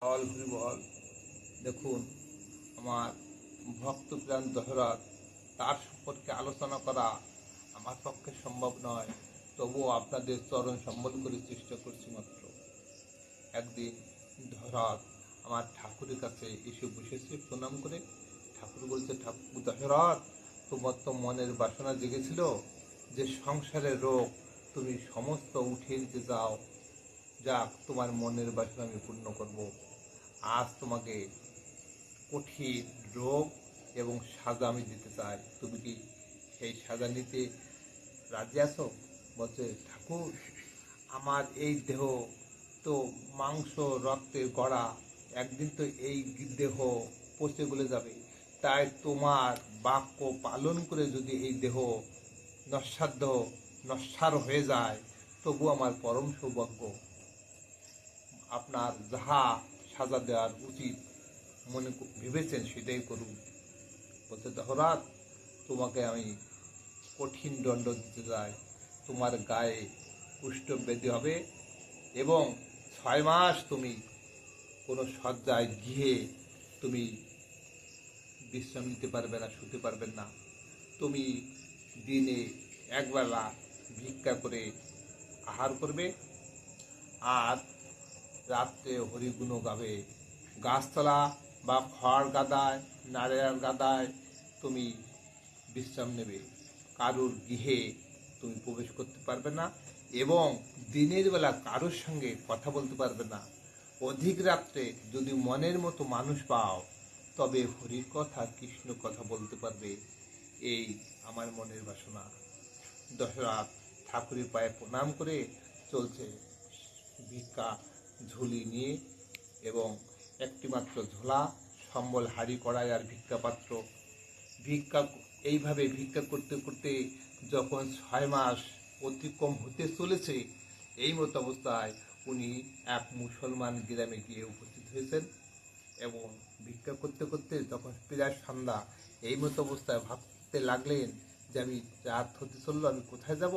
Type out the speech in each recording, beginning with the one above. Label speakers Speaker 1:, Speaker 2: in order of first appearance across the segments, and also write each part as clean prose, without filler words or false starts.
Speaker 1: বল হরি বল। দেখুন, আমার ভক্তপ্রাণ দহরত, তার সম্পর্কে আলোচনা করা আমার পক্ষে সম্ভব নয়, তবুও আপনাদের চরণ সম্বল করে চেষ্টা করছি মাত্র। একদিন দহরত আমার ঠাকুরের কাছে এসে বসেছে প্রণাম করে। ঠাকুর বলছে, ঠাকুর দহরত, তোমার তো মনের বাসনা জেগেছিল যে সংসারের রোগ তুমি সমস্ত উঠিয়ে নিতে যাও। যাক, তোমার মনের বাসনা আমি পূর্ণ করব। আজ তোমাকে কঠিন রোগ এবং সাজা আমি দিতে চাই। তুমি কি সেই সাজা নিতে রাজি আছো? বলছে, ঠাকুর, আমার এই দেহ তো মাংস রক্তের গড়া, একদিন তো এই দেহ পচে গলে যাবে। তাই তোমার বাক্য পালন করে যদি এই দেহ নস্বাধ্য নস্বার হয়ে যায়, তবু আমার পরম সৌভাগ্য। আপনার যাহা সাজা দেওয়ার উচিত মনে ভেবেছেন সেটাই করুন। বলছে, দহরাত, তোমাকে আমি কঠিন দণ্ড দিতে চাই। তোমার গায়ে কুষ্ঠব্যাধি হবে এবং 6 মাস তুমি কোনো শয্যায় গৃহে তুমি বিশ্রাম নিতে পারবে না, শুতে পারবেন না। তুমি দিনে একবেলা ভিক্ষা করে আহার করবে, আর রাত্রে হরিগুণ গাবে। গাছতলা বা খড় গাদায়, নারিয়ার গাদায় তুমি বিশ্রাম নেবে। কারুর গৃহে তুমি প্রবেশ করতে পারবে না এবং দিনের বেলা কারোর সঙ্গে কথা বলতে পারবে না। অধিক রাত্রে যদি মনের মতো মানুষ পাও, তবে হরির কথা, কৃষ্ণ কথা বলতে পারবে। এই আমার মনের বাসনা। দশরথ ঠাকুরের পায়ে প্রণাম করে চলছে ভিক্ষা ঝুলি নিয়ে, এবং একটি মাত্র ঝোলা, সম্বল, হাড়ি, কড়াই আর ভিক্ষা পাত্র। ভিক্ষা এইভাবে ভিক্ষা করতে করতে যখন 6 মাস অতিক্রম হতে চলেছে, এই মতো অবস্থায় উনি এক মুসলমান গ্রামে গিয়ে উপস্থিত হয়েছেন। এবং ভিক্ষা করতে করতে যখন প্রায় সন্ধ্যা, এই মতো অবস্থায় ভাবতে লাগলেন যে আমি রাত হতে চললো, আমি কোথায় যাব?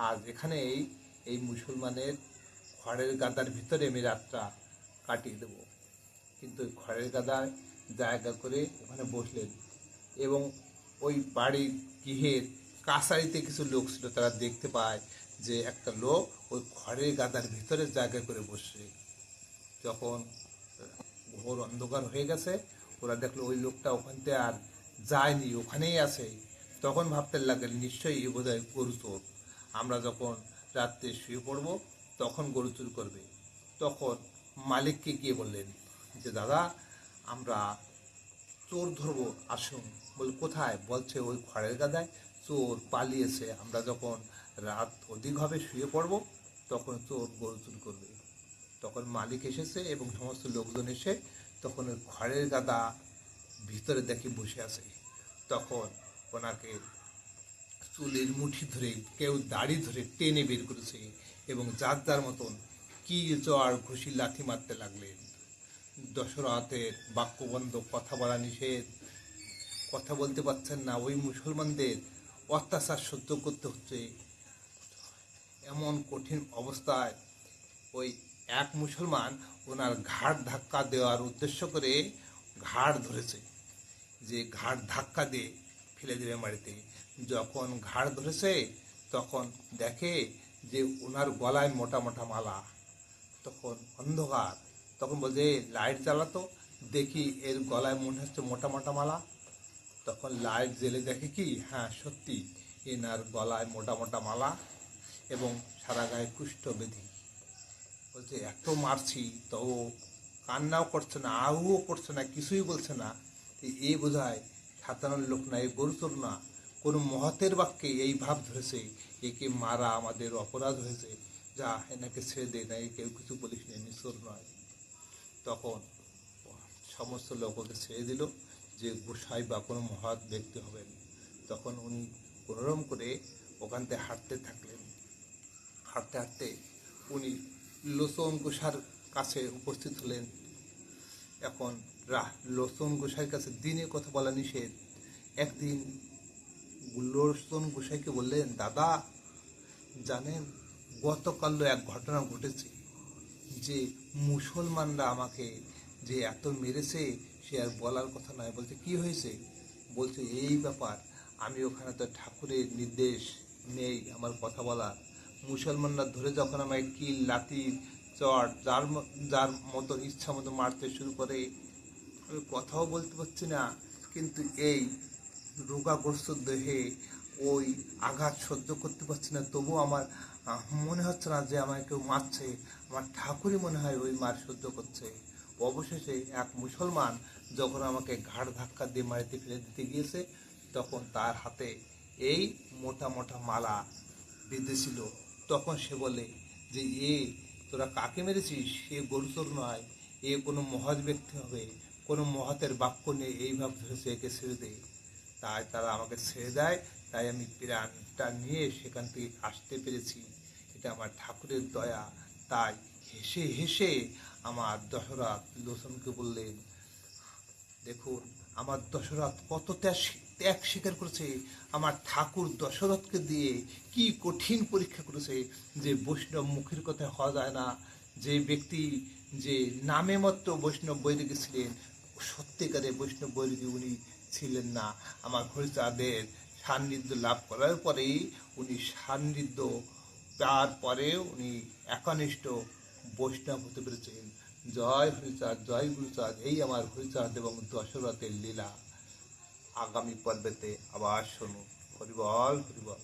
Speaker 1: আজ এখানে এই মুসলমানের খড়ের গাদার ভিতরে আমি রাতটা কাটিয়ে দেব। কিন্তু ওই খড়ের গাদায় জায়গা করে ওখানে বসলেন, এবং ওই বাড়ির গৃহের কাছারিতে কিছু লোক ছিল। তারা দেখতে পায় যে একটা লোক ওই খড়ের গাদার ভিতরে জায়গা করে বসে। যখন ঘোর অন্ধকার হয়ে গেছে, ওরা দেখলো ওই লোকটা ওখান থেকে আর যায়নি, ওখানেই আছে। তখন ভাবতে লাগলেন, নিশ্চয়ই এ বোধ হয় গরু চোর। আমরা যখন রাত্রে শুয়ে পড়ব, তখন গরু চুর করবে। তখন মালিককে গিয়ে বললেন যে, দাদা, আমরা চোর ধরবো, আসুন। বল, কোথায়? বলছে, ওই খড়ের গাদায় চোর পালিয়েছে। আমরা যখন রাত অধিক হবে শুয়ে পড়ব, তখন চোর গরু চুর করবে। তখন মালিক এসেছে এবং সমস্ত লোকজন এসে তখন ওই খড়ের গাদা ভিতরে দেখে বসে আছে। তখন ওনাকে চুলের মুঠি ধরে, কেউ দাড়ি ধরে টেনে বের করেছে, এবং যার যার মতন কি চড় ঘুষি লাথি মারতে লাগলেন। দশরথের বাক্যবন্ধ, কথা বলা নিষেধ, কথা বলতে পারছেন না। ওই মুসলমানদের অত্যাচার সহ্য করতে হচ্ছে। এমন কঠিন অবস্থায় ওই এক মুসলমান ওনার ঘাড় ধাক্কা দেওয়ার উদ্দেশ্য করে ঘাড় ধরেছে, যে ঘাড় ধাক্কা দিয়ে ফেলে দেবে মাটিতে। যখন ঘাড় ধরেছে, তখন দেখে যে ওনার গলায় মোটা মোটা মালা। তখন অন্ধকার, তখন বলছে, লাইট জ্বালাতো, দেখি এর গলায় মনে হচ্ছে মোটা মোটা মালা। তখন লাইট জেলে দেখে কি, হ্যাঁ সত্যি, এনার গলায় মোটা মোটা মালা এবং সারা গায়ে কুষ্ঠব্যাধি। বলছে, এত মারছি তো কান্নাও করছে না, আহুও করছে না, কিছুই বলছে না। এ বোধহয় সাধারণ লোক না, এ গরু চোর না, কোনো মহতের বাক্যে এই ভাব ধরেছে, একে মারা আমাদের অপরাধ হয়েছে, যা এনাকে ছেড়ে দে, না কেউ কিছু বলিস না, এমনি চোর নয়। তখন সমস্ত লোক ওকে ছেড়ে দিল, যে গোসাই বা কোনো মহৎ ব্যক্তি হবেন। তখন উনি কোনোরকম করে ওখান থেকে হাঁটতে থাকলেন। হাঁটতে হাঁটতে উনি লোচন গোসার কাছে উপস্থিত হলেন। এখন লোচন গোসাইয়ের কাছে দিনে কথা বলা নিষেধ। একদিন লোচন গোসাইকে বললেন, দাদা, জানেন, গতকাল এক ঘটনা ঘটেছে, যে মুসলমানরা আমাকে যে এত মেরেছে সে আর বলার কথা নয়। বলছে কি হয়েছে? বলছে এই ব্যাপার, আমি ওখানে তো ঠাকুরের নির্দেশ নেই আমার কথা বলার। মুসলমানরা ধরে যখন আমায় কিল লাঠি চট যার মতো ইচ্ছা মতো মারতে শুরু করে, আমি কথাও বলতে পারছি না, কিন্তু এই রোগাগ্রস্ত দেহে ওই আঘাত সহ্য করতে পারছি না। তবুও আমার মনে হচ্ছে না যে আমায় কেউ মারছে, আমার ঠাকুরই মনে হয় ওই মার সহ্য করছে। অবশেষে এক মুসলমান যখন আমাকে ঘাড় ধাক্কা দিয়ে মাটিতে ফেলে দিতে গিয়েছে, তখন তার হাতে এই মোটা মোটা মালা বেঁধেছিল। তখন সে বলে যে তোরা কাকে মেরেছিস? সে গরুচোর নয়, এ কোনো মহৎ ব্যক্তি হবে, কোনো মহতের বাক্য নিয়ে এইভাবে ধরেছে, একে ছেড়ে দে। তাই তারা আমাকে ছেড়ে দেয়, তাই আমি প্রাণটা নিয়ে সেখান থেকে আসতে পেরেছি। এটা আমার ঠাকুরের দয়া। তাই হেসে হেসে আমার দশরথ লোচনকে বললেন, দেখুন আমার দশরথ কত ত্যাগ স্বীকার করেছে। আমার ঠাকুর দশরথকে দিয়ে কি কঠিন পরীক্ষা করেছে, যে বৈষ্ণব মুখের কথা হওয়া যায় না। যে ব্যক্তি যে নামে মাত্র বৈষ্ণব বৈরাগী ছিলেন, সত্যিকারে বৈষ্ণব বৈরাগী উনি ছিলেন না। আমার হরিচাঁদের সান্নিধ্য লাভ করার পরেই উনি সান্নিধ্য পাওয়ার পরে উনি একনিষ্ঠ বৈষ্ণব হতে পেরেছেন। জয় হরিচাঁদ, জয় গুরুচাঁদ। এই আমার হরিচাঁদ এবং দশরথের লীলা। আগামী পর্বেতে আবার শোনো। হরিবল হরিবল।